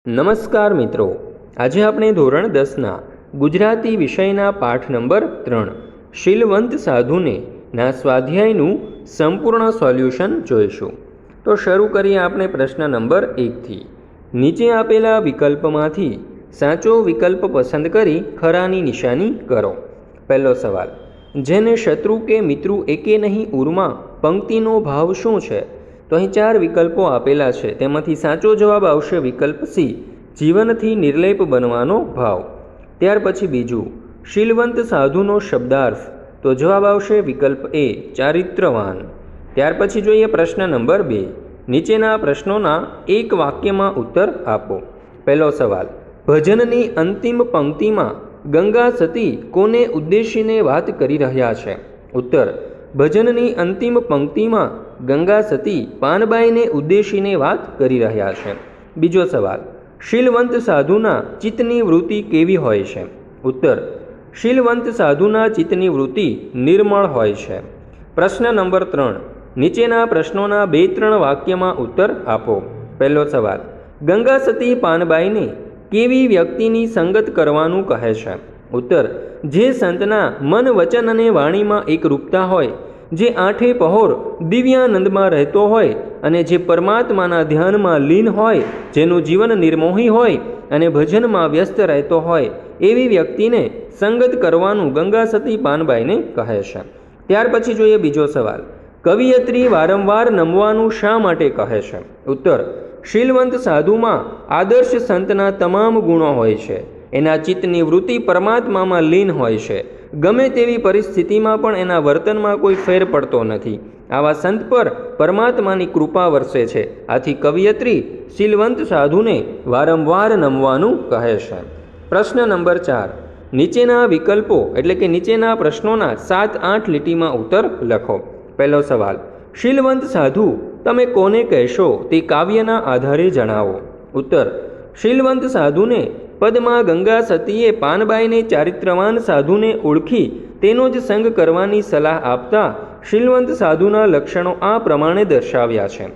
નમસ્કાર મિત્રો, આજે આપણે ધોરણ 10ના ગુજરાતી વિષયના પાઠ નંબર 3 શીલવંત સાધુને ના સ્વાધ્યાયનું સંપૂર્ણ સોલ્યુશન જોઈશું। તો શરૂ કરીએ આપણે પ્રશ્ન નંબર 1થી। નીચે આપેલા વિકલ્પમાંથી સાચો વિકલ્પ પસંદ કરી ખરાની નિશાની કરો। પહેલો સવાલ, જેને શત્રુ કે મિત્રુ એકે નહીં ઉરમાં પંક્તિનો ભાવ શું છે? તો અહીં 4 વિકલ્પો આપેલા છે, તેમાંથી સાચો જવાબ આવશે વિકલ્પ સી, જીવનથી નિર્લેપ બનવાનો ભાવ। ત્યાર પછી બીજું, શીલવંત સાધુનો શબ્દાર્થ, તો જવાબ આવશે વિકલ્પ એ, ચારિત્રવાન। ત્યાર પછી જોઈએ પ્રશ્ન નંબર 2, નીચેના પ્રશ્નોના એક વાક્યમાં ઉત્તર આપો। પહેલો સવાલ, ભજનની અંતિમ પંક્તિમાં ગંગા સતી કોને ઉદ્દેશીને વાત કરી રહ્યા છે? ઉત્તર, ભજનની અંતિમ પંક્તિમાં ગંગા સતી પાનબાઈને ઉદ્દેશીને વાત કરી રહ્યા છે। બીજો સવાલ, શીલવંત સાધુના ચિત્તની વૃત્તિ કેવી હોય છે? ઉત્તર, શીલવંત સાધુના ચિત્તની વૃત્તિ નિર્મળ હોય છે। પ્રશ્ન નંબર 3, નીચેના પ્રશ્નોના 2-3 વાક્યમાં ઉત્તર આપો। પહેલો સવાલ, ગંગા સતી પાનબાઈને કેવી વ્યક્તિની સંગત કરવાનું કહે છે? ઉત્તર, જે સંતના મન, વચન અને વાણીમાં એકરૂપતા હોય, જે આઠે પહોર દિવ્યાનંદમાં રહેતો હોય અને જે પરમાત્માના ધ્યાનમાં લીન હોય, જેનું જીવન નિર્મોહી હોય અને ભજનમાં વ્યસ્ત રહેતો હોય, એવી વ્યક્તિને સંગત કરવાનું ગંગા સતી પાનબાઈને કહે છે। ત્યાર પછી જોઈએ બીજો સવાલ, કવિયત્રી વારંવાર નમવાનું શા માટે કહે છે? ઉત્તર, શીલવંત સાધુમાં આદર્શ સંતના તમામ ગુણો હોય છે, એના ચિત્તની વૃત્તિ પરમાત્મામાં લીન હોય છે, ગમે તેવી પરિસ્થિતિમાં પણ એના વર્તનમાં કોઈ ફેર પડતો નથી, આવા સંત પર પરમાત્માની કૃપા વરસે છે, આથી કવિયત્રી શીલવંત સાધુને વારંવાર નમવાનું કહે છે। પ્રશ્ન નંબર 4, નીચેના વિકલ્પો એટલે કે નીચેના પ્રશ્નોના 7-8 લીટીમાં ઉત્તર લખો। પહેલો સવાલ, શીલવંત સાધુ તમે કોને કહેશો તે કાવ્યના આધારે જણાવો। ઉત્તર, શીલવંત સાધુને પદમાં ગંગા સતીએ પાનબાઈને ચારિત્રવાન સાધુને ઓળખી તેનો જ સંગ કરવાની સલાહ આપતા શીલવંત સાધુના લક્ષણો આ પ્રમાણે દર્શાવ્યા છે।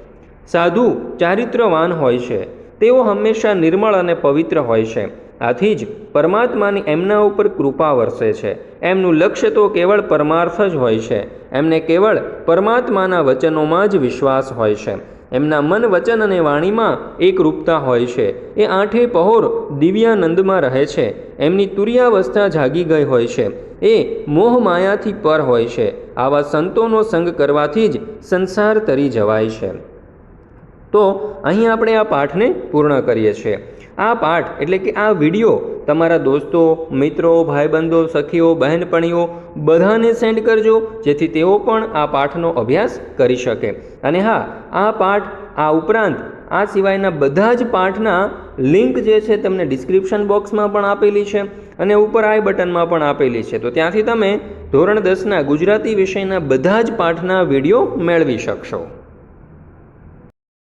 સાધુ ચારિત્રવાન હોય છે, તેઓ હંમેશા નિર્મળ અને પવિત્ર હોય છે, આથી જ પરમાત્માની એમના ઉપર કૃપા વરસે છે। એમનું લક્ષ્ય તો કેવળ પરમાર્થ જ હોય છે, એમને કેવળ પરમાત્માના વચનોમાં જ વિશ્વાસ હોય છે, એમના મન, વચન અને વાણીમાં એકરૂપતા હોય છે, એ આઠે પહોર દિવ્યાનંદમાં રહે છે, એમની તુર્યાવસ્થા જાગી ગઈ હોય છે, એ મોહ માયાથી પર હોય છે, આવા સંતોનો સંગ કરવાથી જ સંસાર તરી જવાય છે। તો અહીં આપણે આ પાઠને પૂર્ણ કરીએ છીએ। આ પાઠ એટલે કે આ વિડીયો તમારા દોસ્તો, મિત્રો, ભાઈબંધો, સખીઓ, બહેનપણીઓ બધાને સેન્ડ કરજો, જેથી તેઓ પણ આ પાઠનો અભ્યાસ કરી શકે। અને હા, આ પાઠ આ ઉપરાંત આ સિવાયના બધા જ પાઠના લિંક જે છે તમને ડિસ્ક્રિપ્શન બોક્સમાં પણ આપેલી છે અને ઉપર આઈ બટનમાં પણ આપેલી છે, તો ત્યાંથી તમે ધોરણ 10ના ગુજરાતી વિષયના બધા જ પાઠના વિડીયો મેળવી શકશો।